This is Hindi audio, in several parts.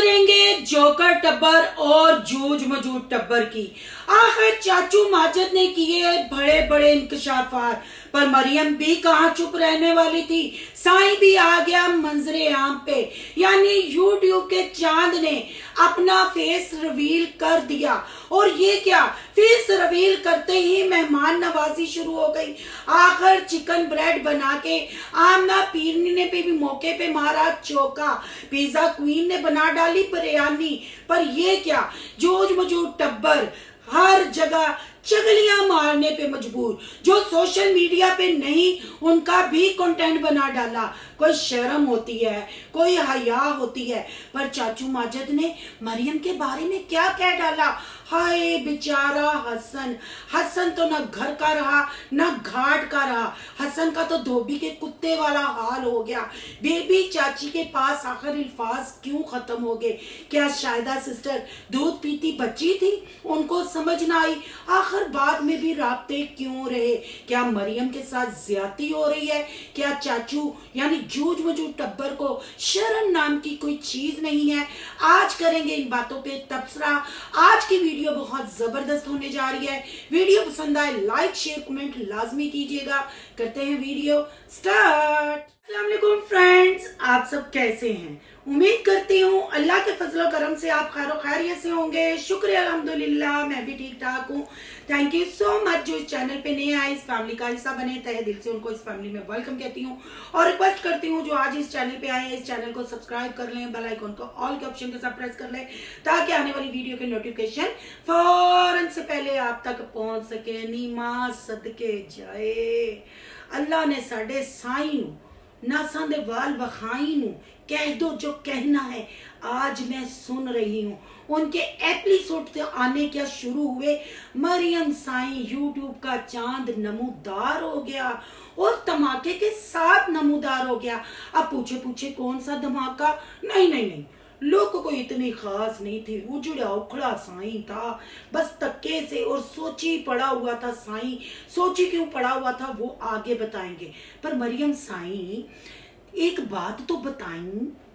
करेंगे जोकर टब्बर और जूझ मजूद टब्बर की। आखिर चाचू माजिद ने किए बड़े बड़े इंकशाफात, पर मरियम भी कहाँ चुप रहने वाली थी। साईं भी आ गया मंजरे आम पे, यानी यूट्यूब के चांद ने अपना फेस रिवील कर दिया। और ये क्या, फेस रिवील करते ही मेहमान नवाजी शुरू हो गई। आखिर चिकन ब्रेड बना के आमना पीरनी ने भी मौके पे मारा चौका, पिज्जा क्वीन ने बना डाली बिरयानी। पर ये क्या, जूझ मजूद टब्बर हर जगह चगलियां मारने पे मजबूर। जो सोशल मीडिया पे नहीं, उनका भी कंटेंट बना डाला। कोई शर्म होती है, कोई हया होती है। पर चाचू माजिद ने मरियम के बारे में क्या कह डाला। हाय बेचारा हसन। हसन तो ना घर का रहा ना घाट का रहा। हसन का तो धोबी के कुत्ते वाला हाल हो गया। बेबी चाची के पास आखिर अल्फाज क्यों खत्म हो गए। क्या शायदा सिस्टर दूध पीती बच्ची थी, उनको समझ ना आई। आखिर बाद में भी राब्ते क्यों रहे। क्या मरियम के साथ ज्यादती हो रही है। क्या चाचू यानी जूझ मजूद टब्बर को शर्म नाम की कोई चीज नहीं है। आज करेंगे इन बातों पे तबसरा। आज की वीडियो बहुत जबरदस्त होने जा रही है। वीडियो पसंद आए लाइक शेयर कमेंट लाजमी कीजिएगा। करते हैं वीडियो स्टार्ट। अस्सलाम वालेकुम फ्रेंड्स, आप सब कैसे हैं। उम्मीद करती हूँ अल्लाह के फजल करम से आप खैर खैरियत से होंगे। शुक्र अल्हम्दुलिल्लाह, मैं भी ठीक ठाक हूँ। थैंक यू सो मच जो इस चैनल पे नए आए, इस फैमिली का हिस्सा बने। तहे दिल से उनको इस फैमिली में वेलकम कहती हूँ और रिक्वेस्ट करती हूँ जो आज इस चैनल पे आए हैं, इस चैनल को सब्सक्राइब कर लें, बेल आइकन को ऑल के ऑप्शन के साथ प्रेस कर लें ताकि आने वाली वीडियो के नोटिफिकेशन फौरन से पहले आप तक पहुंच सके। नीमाज सदके जाए अल्लाह ने साडे साईं नासां दे वाल वखाई नू कह दो जो कहना है। आज मैं सुन रही हूँ उनके एपिसोड से आने क्या शुरू हुए। मरियम साईं यूट्यूब का चांद नमूदार हो गया और धमाके के साथ नमूदार हो गया। अब पूछे पूछे कौन सा धमाका। नहीं, लोग को इतनी खास नहीं थी। उजड़ा उखड़ा साईं था, बस तक्के से और सोची पड़ा हुआ था साईं। सोची क्यों पड़ा हुआ था वो आगे बताएंगे। पर मरियम साईं एक बात तो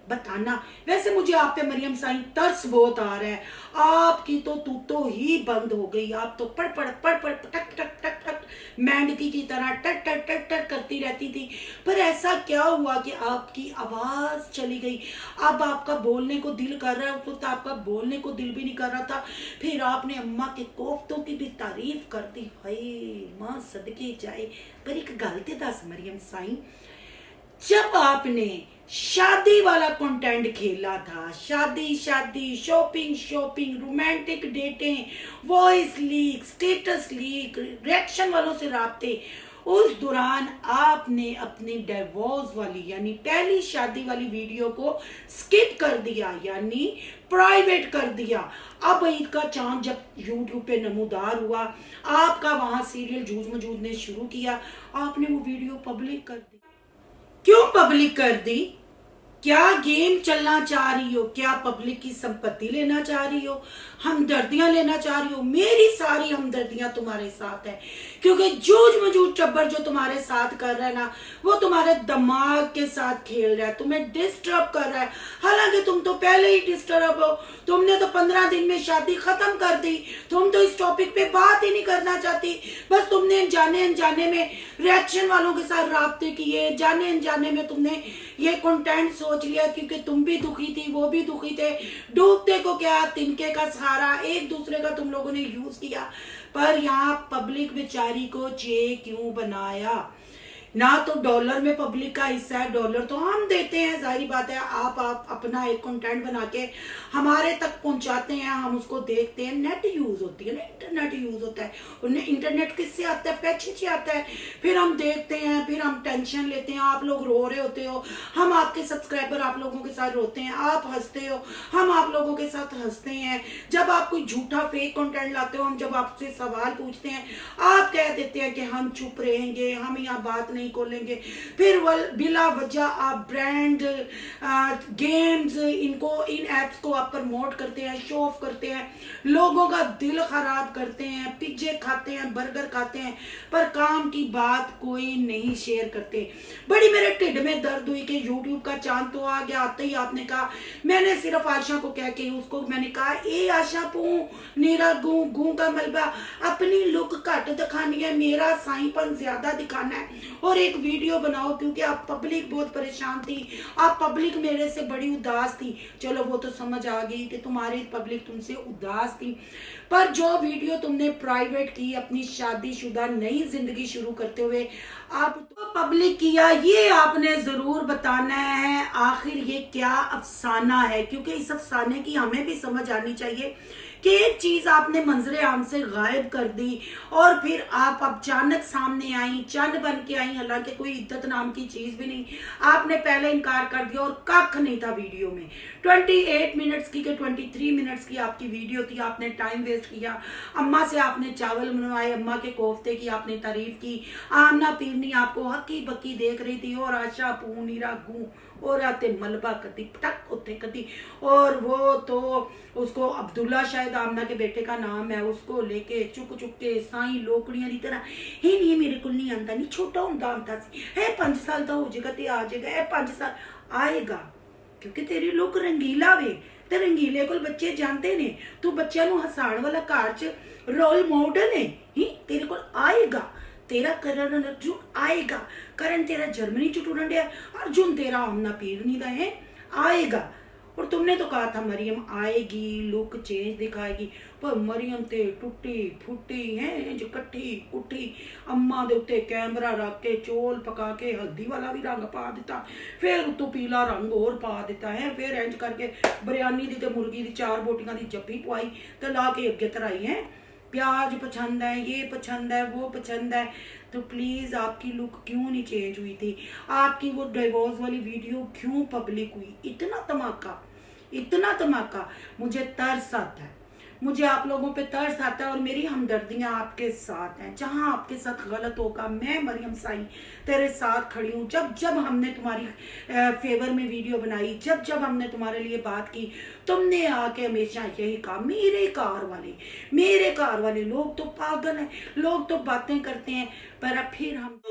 बताना। वैसे मुझे आप पे मरियम साईं तरस बहुत आ रहा है। आपकी तो तूतो ही बंद हो गई। आप तो पढ़ टक टक टक टक मेंढकी की तरह टक टक टक टक करती रहती थी। पर ऐसा क्या हुआ कि आपकी आवाज चली गई। अब आपका बोलने को दिल कर रहा है, उस वक्त आपका बोलने को दिल भी नहीं कर रहा था। फिर आपने अम्मा के कोफ्तों की भी तारीफ कर दी। हाय मां सदके जाए। पर एक गल ते दस मरियम साईं, जब आपने शादी वाला कंटेंट खेला था, शादी शॉपिंग रोमांटिक डेटें, voice leak, status leak, reaction वालों से राब्ते, उस दौरान आपने अपनी डिवोर्स वाली यानी पहली शादी वाली वीडियो को स्किप कर दिया, यानी प्राइवेट कर दिया। अब ईद का चांद जब यूट्यूब पे नमूदार हुआ, आपका वहां सीरियल जूझ मजूद ने शुरू किया, आपने वो वीडियो पब्लिक कर दी। क्यों पब्लिक कर दी। क्या गेम चलना चाह रही हो। क्या पब्लिक की संपत्ति लेना चाह रही हो, हमदर्दियां लेना चाह रही हो। मेरी सारी हमदर्दियां तुम्हारे साथ है, क्योंकि जूझ मजूद टब्बर जो तुम्हारे साथ कर रहा है ना, वो तुम्हारे दिमाग के साथ खेल रहा है, तुम्हें डिस्टर्ब कर रहा है। हालांकि तुम तो पहले ही डिस्टर्ब हो। तुमने तो 15 दिन में शादी खत्म कर दी। तुम तो इस टॉपिक पे बात ही नहीं करना चाहती। बस तुमने जाने अनजाने में रिएक्शन वालों के साथ राब्ते किए, जाने अनजाने में तुमने ये कंटेंट सोच लिया, क्योंकि तुम भी दुखी थी, वो भी दुखी थे। डूबते को क्या तिनके का सहारा, एक दूसरे का तुम लोगों ने यूज किया। पर यहाँ पब्लिक बेचारी को चे क्यों बनाया। ना तो डॉलर में पब्लिक का हिस्सा है, डॉलर तो हम देते हैं, जाहिर बात है। आप अपना एक कंटेंट बना के हमारे तक पहुंचाते हैं, हम उसको देखते हैं। नेट यूज होती है ना, इंटरनेट यूज होता है। और इंटरनेट किससे आता है, पैसे से आता है। फिर हम देखते हैं, फिर हम टेंशन लेते हैं। आप लोग रो रहे होते हो, हम आपके सब्सक्राइबर आप लोगों के साथ रोते हैं। आप हंसते हो, हम आप लोगों के साथ हंसते हैं। जब आप कोई झूठा फेक कंटेंट लाते हो, हम जब आपसे सवाल पूछते हैं, आप कह देते हैं कि हम चुप रहेंगे, हम यहाँ बात नहीं खोलेंगे, फिर बिला वजह आप ब्रांड गेम्स इनको इन एप्स को आप प्रमोट करते हैं, शो ऑफ करते हैं, लोगों का दिल खराब करते हैं, पिज्जे खाते हैं, बर्गर खाते हैं, पर काम की बात कोई नहीं शेयर करते। बड़ी मेरे ढिड में दर्द हुई कि यूट्यूब का चांद तो आ गया। आते ही आपने कहा, मैंने सिर्फ आशा को कह के उसको मैंने कहा ए आशा पू नीरा गू गू का मलबा, अपनी लुक घट दिखानी है, मेरा साईपन ज्यादा दिखाना है और एक वीडियो बनाओ, क्योंकि आप पब्लिक बहुत परेशान थी, आप पब्लिक मेरे से बड़ी उदास थी। चलो वो तो समझ आ गई कि तुम्हारी पब्लिक तुमसे उदास थी, पर जो वीडियो तुमने प्राइवेट की अपनी शादीशुदा नई जिंदगी शुरू करते हुए आप तो पब्लिक किया, ये आपने जरूर बताना है आखिर ये क्या अफसाना है, क्योंकि इस अफसाने की हमें भी समझ आनी चाहिए कि एक चीज आपने मंजरे आम से गायब कर दी और फिर आप अचानक सामने आई, चंद बन के आई, हालांकि कोई इद्दत नाम की चीज भी नहीं, आपने पहले इनकार कर दिया और कख नहीं था वीडियो में। 28 मिनट्स की 23 मिनट्स की आपकी वीडियो थी, आपने टाइम वेस्ट किया, अम्मा से आपने चावल बनवाए, अम्मा के कोफ्ते की आपने तारीफ की, आमना पीरनी आपको हकी बक्की देख रही थी और आशा पूनीरा गू और आते मलबा कती पटक उते कती, और वो तो उसको अब्दुल्ला शायद आमना के बेटे का नाम है, उसको लेके चुक चुक के साई लोकड़ियां की तरह ही नहीं मेरे को नहीं आंदा, नहीं छोटा हुंदा आंदा सी है 5 साल का हो जाएगा ते आ जाएगा, है 5 साल आएगा, क्योंकि तेरी लुक रंगीला वे ते रंगीले कोल बच्चे जानते ने, तू बच्चों नूं हसाण वाला घर च रोल मॉडल है ही, तेरे कोल आएगा, तेरा करण अर्जुन आएगा, करण तेरा जर्मनी च टूरन दिया, अर्जुन तेरा आमना पीरनी दा है आएगा। और तुमने तो कहा था मरियम आएगी, लुक चेंज दिखाएगी, पर मरियम ते टुटी फुटी है जो कट्ठी कुट्ठी, अम्मा दे उत्ते कैमरा रख के चौल पका के हल्दी वाला भी रंग पा दिता, फिर उतो पीला रंग और पा दिता है, फिर इंज करके बिरयानी दी ते मुर्गी दी 4 बोटियां दी जप्पी पवाई ते ला के अगे धराई है, प्याज पसंद है, ये पसंद है, वो पसंद है। तो प्लीज आपकी लुक क्यों नहीं चेंज हुई थी, आपकी वो डिवोर्स वाली वीडियो क्यों पब्लिक हुई, इतना धमाका, मुझे तरस आता है, मुझे आप लोगों पे तरस आता है और मेरी हमदर्दियां आपके साथ हैं, जहां आपके साथ गलत होगा मैं मरियम साई तेरे साथ खड़ी हूँ। जब जब हमने तुम्हारी फेवर में वीडियो बनाई, जब जब हमने तुम्हारे लिए बात की, तुमने आके हमेशा यही कहा मेरे कार वाले लोग तो पागल हैं, लोग तो बातें करते हैं, पर अब फिर हम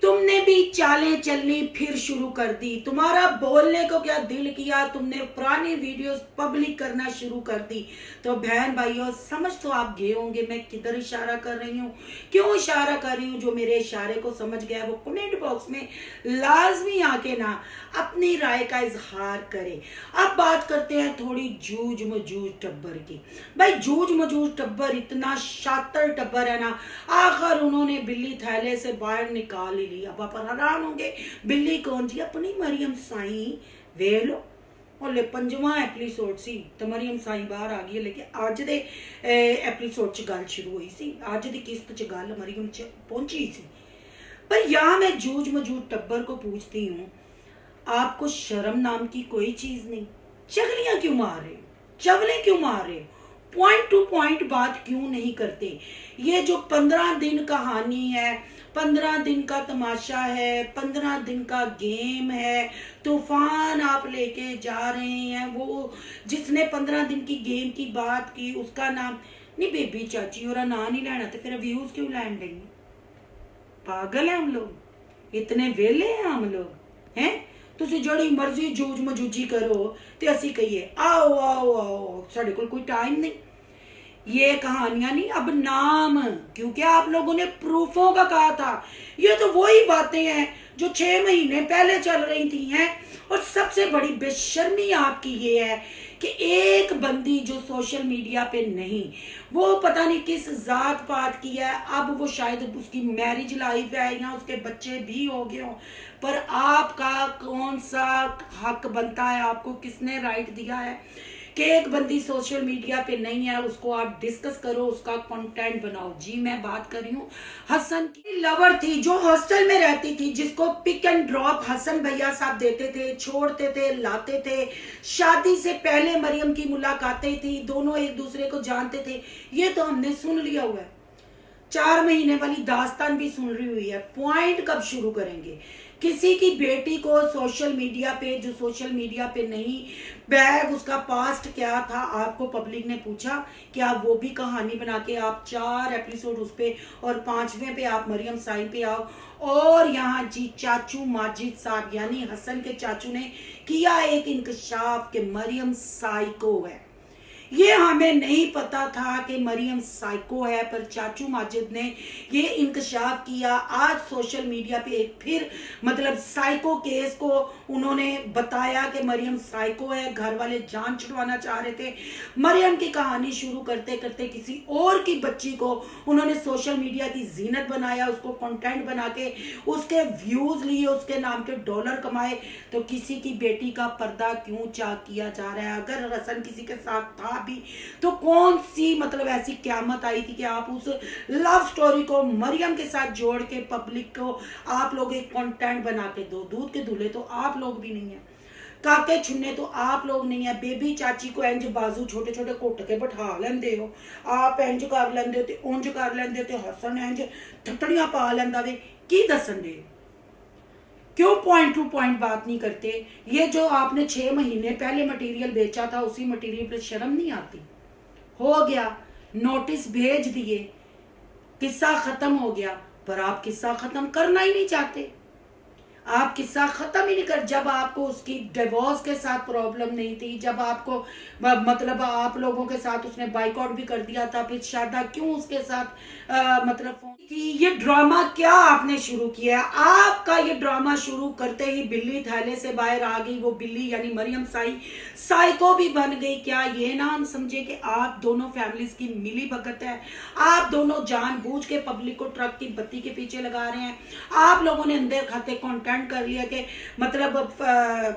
तुमने भी चालें चलनी फिर शुरू कर दी, तुम्हारा बोलने को क्या दिल किया, तुमने पुरानी वीडियोस पब्लिक करना शुरू कर दी। तो बहन भाइयों समझ तो आप गए होंगे मैं किधर इशारा कर रही हूँ, क्यों इशारा कर रही हूँ, जो मेरे इशारे को समझ गया वो कमेंट बॉक्स में लाजमी आके ना अपनी राय का इजहार करे। अब बात करते हैं थोड़ी जूझ मजूझ टब्बर की। भाई जूझ मजूझ टब्बर इतना शातिर टब्बर है ना, आखिर उन्होंने बिल्ली थैले से बाहर निकाल ही ली। अब आप हैरान होंगे बिल्ली कौन जी, अपनी मरियम साई वे लो, और 5वां एपिसोड सी तो मरियम साई बाहर आ गई है, लेकिन अज दे एपिसोड च गल शुरू हुई सी, अज दी किस्त च गल मरियम च पहुंची सी। पर यहाँ मैं जूझ मजूझ टब्बर को पूछती हूँ, आपको शर्म नाम की कोई चीज नहीं, चगलियां क्यों मार रहे, चवले क्यों मार रहे, पॉइंट टू पॉइंट बात क्यों नहीं करते। ये जो 15 दिन कहानी है, 15 दिन का तमाशा है, 15 दिन का गेम है, तूफान आप लेके जा रहे हैं। वो जिसने 15 दिन की गेम की बात की उसका नाम नहीं, बेबी चाची और नाम नहीं लेना, तो फिर व्यूज क्यों लैंड लेंगे, पागल है हम लोग, इतने वेले हैं हम लोग हैं। तुसी जड़ी मर्जी जूझ मजूजी करो ते असी कहिए आओ आओ आओ, साढ़े कोल कोई टाइम नहीं, ये कहानियां नहीं अब नाम, क्योंकि आप लोगों ने प्रूफों का कहा था। ये तो वही बातें हैं जो 6 महीने पहले चल रही थी हैं। और सबसे बड़ी बेशर्मी आपकी ये है कि एक बंदी जो सोशल मीडिया पे नहीं, वो पता नहीं किस जात पात की है, अब वो शायद उसकी मैरिज लाइफ है या उसके बच्चे भी हो गए हों, पर आपका कौन सा हक बनता है, आपको किसने राइट दिया है कि एक बंदी सोशल मीडिया पे नहीं है उसको आप डिस्कस करो, उसका कंटेंट बनाओ। जी मैं बात कर रही हूँ हसन की लवर थी जो हॉस्टल में रहती थी, जिसको पिक एंड ड्रॉप हसन भैया साहब देते थे, छोड़ते थे, लाते थे। शादी से पहले मरियम की मुलाकातें थी, दोनों एक दूसरे को जानते थे, ये तो हमने सुन लिया हुआ है। 4 महीने वाली दास्तान भी सुन रही हुई है, पॉइंट कब शुरू करेंगे? किसी की बेटी को सोशल मीडिया पे, जो सोशल मीडिया पे नहीं, बैग उसका पास्ट क्या था आपको पब्लिक ने पूछा कि आप वो भी कहानी बना के आप 4 एपिसोड उस पे और 5वें पे आप मरियम साई पे आओ। और यहाँ जी चाचू माजिद साहब यानी हसन के चाचू ने किया एक इंकशाफ कि मरियम साइको है। ये हमें नहीं पता था कि मरियम साइको है, पर चाचू माजिद ने ये इंकशाफ किया। आज सोशल मीडिया पे एक फिर मतलब साइको केस को उन्होंने बताया कि मरियम साइको है। घर वाले जान छुड़वाना चाह रहे थे। मरियम की कहानी शुरू करते करते किसी और की बच्ची को उन्होंने सोशल मीडिया की जीनत बनाया, उसको कंटेंट बना के उसके व्यूज लिए, उसके नाम के डॉलर कमाए। तो किसी की बेटी का पर्दा क्यों चाक किया जा रहा है? अगर हसन किसी के साथ था भी तो कौन सी मतलब ऐसी क्यामत आई थी कि आप उस लव स्टोरी को मरियम के साथ जोड़ के पब्लिक को आप लोग एक कंटेंट बना के दो। दूध के दूल्हे तो आप लोग भी नहीं है, काके छुन्ने तो आप लोग नहीं है। बेबी चाची को इंज बाजू छोटे छोटे घुट के बैठा लेंदे हो, आप इंज कर लेंदे हो ते उंज कर लेंदे हो ते हसन इंज थप्पड़ियां पा लेंदा वे। की दसन दे क्यों पॉइंट टू पॉइंट बात नहीं करते? ये जो आपने 6 महीने पहले मटेरियल बेचा था उसी मटेरियल पे शर्म नहीं आती? हो गया, नोटिस भेज दिए, किस्सा खत्म हो गया, पर आप किस्सा खत्म करना ही नहीं चाहते। आप किस्सा खत्म ही नहीं कर। जब आपको उसकी डिवोर्स के साथ प्रॉब्लम नहीं थी, जब आपको मतलब आप लोगों के साथ उसने बाइकआउट भी कर दिया था, फिर शादा क्यों उसके साथ मतलब फोन की? ये ड्रामा क्या आपने शुरू किया? आपका ये ड्रामा शुरू करते ही बिल्ली थैले से बाहर आ गई। वो बिल्ली यानी मरियम साई साइको भी बन गई। क्या ये ना हम समझे कि आप दोनों फैमिलीज की मिली भगत है? आप दोनों जानबूझ के पब्लिक को ट्रक की बत्ती के पीछे लगा रहे हैं। आप लोगों ने अंदर खाते कंटेंट कर लिया कि मतलब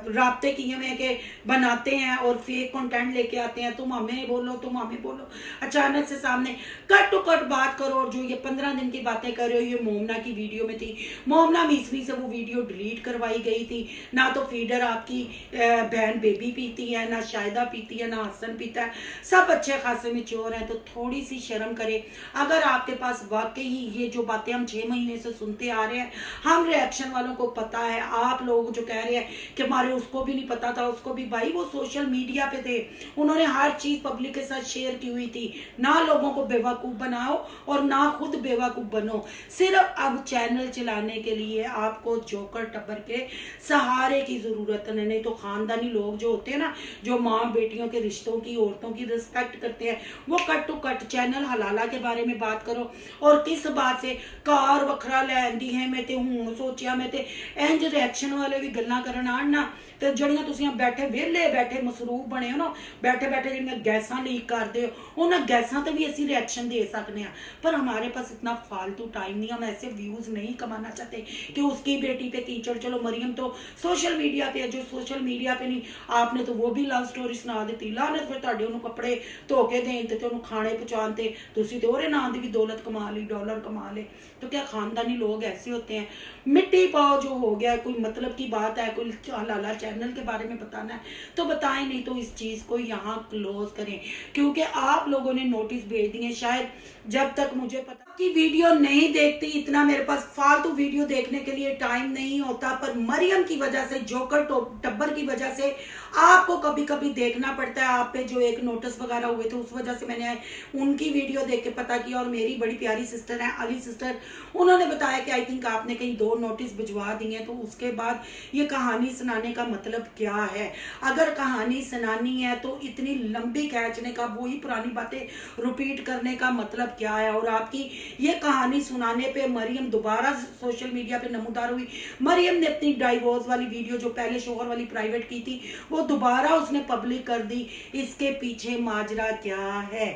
राब्ते किए हुए के बनाते हैं और फेक कंटेंट लेके आते हैं। तुम हमें बोलो, तुम हमें बोलो, अचानक से सामने कट टू कट बात करो। और जो ये 15 दिन की बातें कर रहे हो, ये मोमना की वीडियो में थी। मोमना मिसरी से वो वीडियो डिलीट करवाई गई थी। ना तो फीडर आपकी बहन बेबी पीती है, ना शायदा पीती है, ना हसन पीता है। सब अच्छे खासे में चोर हैं, तो थोड़ी सी शर्म करे। अगर आपके पास वाकई ये जो बातें हम 6 महीने से सुनते आ रहे हैं, हम रिएक्शन वालों को पता है। आप लोग जो कह रहे हैं कि हमारे उसको भी नहीं पता था, उसको भी, भाई वो सोशल मीडिया पे थे, उन्होंने हर चीज पब्लिक के साथ शेयर की हुई थी। ना लोगों को बेवकूफ बनाओ और ना खुद बेवकूफ बनो। सिर्फ अब चैनल चलाने के लिए आपको जोकर टब्बर के सहारे की जरूरत है। नहीं तो खानदानी लोग जो होते हैं ना, जो माँ बेटियों के रिश्तों की, औरतों की रिस्पेक्ट करते हैं, वो कट टू कट चैनल हलाला के बारे में बात करो। और किस बात से कार वखरा लैंदी है मैं ते हूं सोचिया मैं ते इंज रिएक्शन वाले भी गल्लां करन आण ना, ते जड़ियां तुसीं बैठे वेले बैठे मसरूफ बने हो ना, बैठे बैठे जड़ियां गैसां लीक करदे हो, उन्हां गैसां ते भी असीं रिएक्शन दे सकने हैं। पर हमारे पास इतना फालतू टाइम नहीं, हम ऐसे व्यूज नहीं कमाना चाहते कि उसकी बेटी पे कीचड़। चलो मरियम तो सोशल मीडिया पे है, जो सोशल मीडिया पे नहीं, आपने तो वो भी लव स्टोरी सुना दी। लानत फिर तुहाडे ओनू कपड़े धो के देण ते ओनू खाने पहुंचाण ते तुसीं ते ओहदे नाम दी भी दौलत कमा ली, डॉलर कमा ले। तो क्या खानदानी लोग ऐसे होते हैं? मिट्टी पाओ जो हो गया, कोई मतलब की बात है, कोई हलाला चैनल के बारे में बताना है तो बताएं, नहीं तो इस चीज को यहाँ क्लोज करें। क्योंकि आप लोगों ने नोटिस भेज दिए, शायद जब तक मुझे पता कि वीडियो नहीं देखती, इतना मेरे पास फालतू वीडियो देखने के लिए टाइम नहीं होता। पर मरियम की वजह से, जोकर टब्बर की वजह से आपको कभी कभी देखना पड़ता है। आप पे जो एक नोटिस वगैरह हुए थे, उस वजह से मैंने उनकी वीडियो देख के पता किया। और मेरी बड़ी प्यारी सिस्टर है अली सिस्टर, उन्होंने बताया कि आई थिंक आपने कहीं 2 नोटिस भिजवा दिए हैं। तो उसके बाद ये कहानी सुनाने का मतलब क्या है? अगर कहानी सुनानी है तो इतनी लंबी खींचने का, वही पुरानी बातें रिपीट करने का मतलब क्या है? और आपकी ये कहानी सुनाने पे मरियम दोबारा सोशल मीडिया पे नमूदार हुई। मरियम ने अपनी डाइवोर्स वाली वीडियो जो पहले शोहर वाली प्राइवेट की थी, वो दोबारा उसने पब्लिक कर दी। इसके पीछे माजरा क्या है?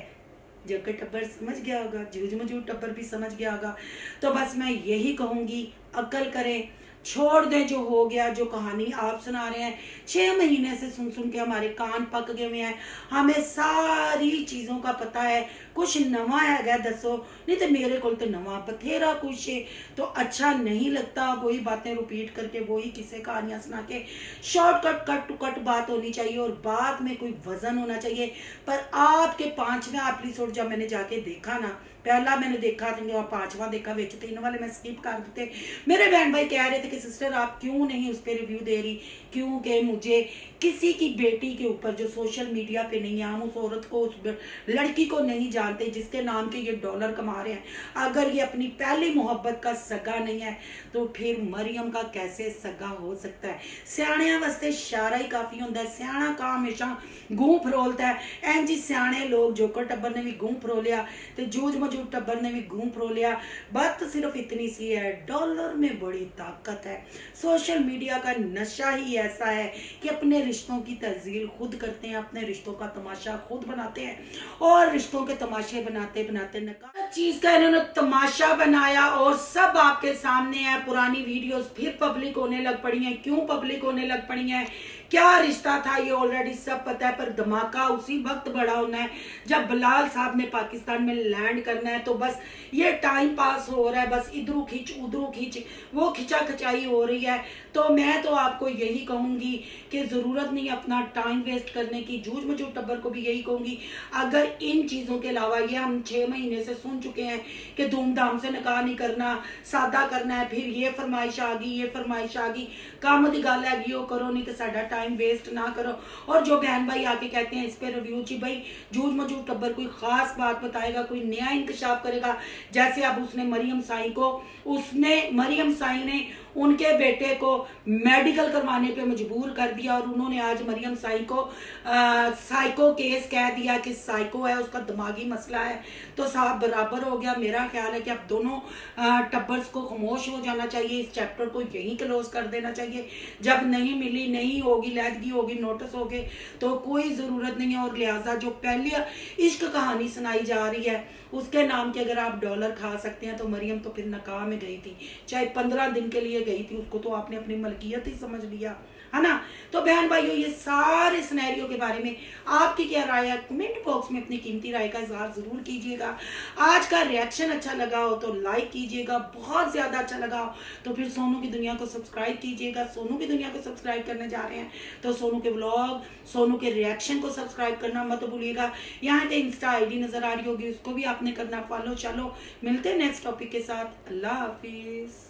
जोकर टब्बर समझ गया होगा, जूझ मजूद टब्बर भी समझ गया होगा। तो बस मैं यही कहूंगी, अक्ल करें, छोड़ दें जो हो गया। जो कहानी आप सुना रहे हैं, 6 महीने से सुन सुन के हमारे कान पक गए हुए हैं। हमें सारी चीजों का पता है। कुछ नवा है दसो, नहीं तो मेरे को तो नवा बथेरा कुछ है। तो अच्छा नहीं लगता वही बातें रिपीट करके, वही किस्से कहानियां सुना के। शॉर्टकट, कट टू कट बात होनी चाहिए और बात में कोई वजन होना चाहिए। पर आपके 5वां एपिसोड जब मैंने जाके देखा ना, पहला मैंने देखा था, 5वां देखा, विच 3 वाले मैं स्किप कर देते। मेरे बहन भाई कह रहे थे कि सिस्टर आप क्यों नहीं उस पर रिव्यू दे रही, क्योंकि मुझे किसी की बेटी के ऊपर जो सोशल मीडिया पे नहीं है, हम उस औरत को, उस लड़की को नहीं जानते जिसके नाम के ये डॉलर कमा रहे हैं, अगर ये अपनी पहली मोहब्बत का सगा नहीं है तो फिर मरियम का कैसे सगा हो सकता है। सियाणियां वास्ते इशारा ही काफी होता है, सियाणा का हमेशा गूं फरोलता है। एन जी सियाणे लोग जोकर टब्बर ने भी गूं फरोलिया तो जूझ मजूद टब्बर ने भी गूं फरोलिया। बात तो सिर्फ इतनी सी है, डॉलर में बड़ी ताकत है। सोशल मीडिया का नशा ही ऐसा है कि अपने रिश्तों की तज़ील खुद करते हैं, अपने रिश्तों का तमाशा खुद बनाते हैं और रिश्तों के तमाशे बनाते बनाते नकारा चीज का इन्होंने तमाशा बनाया और सब आपके सामने है। पुरानी वीडियोस फिर पब्लिक होने लग पड़ी हैं। क्यों पब्लिक होने लग पड़ी हैं, क्या रिश्ता था ये ऑलरेडी सब पता है, पर धमाका उसी वक्त बड़ा होना है जब बिलाल साहब ने पाकिस्तान में लैंड करना है। तो बस ये टाइम पास हो रहा है, बस इधरों खींच उधरों खींच, वो खिंचा खिंचाई हो रही है। तो मैं तो आपको यही कहूंगी कि जरूरत नहीं अपना टाइम वेस्ट करने की। जूझ मजूद टब्बर को भी यही कहूंगी, अगर इन चीजों के अलावा, ये हम 6 महीने से सुन चुके हैं कि धूमधाम से निकाह नहीं करना, सादा करना है, फिर ये फरमाइश आ गई, ये फरमाइश आ गई, काम दी गल है वो करो, नहीं तो साडा टाइम वेस्ट ना करो। और जो बहन भाई आके कहते हैं इस पे रिव्यू जी, भाई जूझ मजूद टब्बर कोई खास बात बताएगा, कोई नया इंकशाफ करेगा। जैसे अब उसने मरियम साई ने उनके बेटे को मेडिकल करवाने पे मजबूर कर दिया और उन्होंने आज मरियम साई को साइको केस कह दिया कि साइको है, उसका दिमागी मसला है। तो साहब बराबर हो गया। मेरा ख्याल है कि अब दोनों टब्बर्स को खामोश हो जाना चाहिए, इस चैप्टर को यहीं क्लोज कर देना चाहिए। जब नहीं मिली, नहीं होगी, लैदगी होगी, नोटिस हो गए तो कोई ज़रूरत नहीं है। और लिहाजा जो पहली इश्क कहानी सुनाई जा रही है उसके नाम के अगर आप डॉलर खा सकते हैं तो मरियम तो फिर नकाह में गई थी, चाहे 15 दिन के लिए गई थी, उसको तो आपने अपनी मलकियत ही समझ लिया है ना। तो बहन भाइयों, ये सारे सिनेरियो के बारे में आपकी क्या राय है, कमेंट बॉक्स में अपनी कीमती राय का इजहार जरूर कीजिएगा। आज का रिएक्शन अच्छा लगा हो तो लाइक कीजिएगा, बहुत ज्यादा अच्छा लगा हो तो फिर सोनू की दुनिया को सब्सक्राइब कीजिएगा। सोनू की दुनिया को सब्सक्राइब करने जा रहे हैं तो सोनू के व्लॉग, सोनू के रिएक्शन को सब्सक्राइब करना मत भूलिएगा। यहाँ पे इंस्टा आईडी नजर आ रही होगी, उसको भी आपने करना फॉलो। चलो मिलते हैं नेक्स्ट टॉपिक के साथ। अल्लाह हाफिज।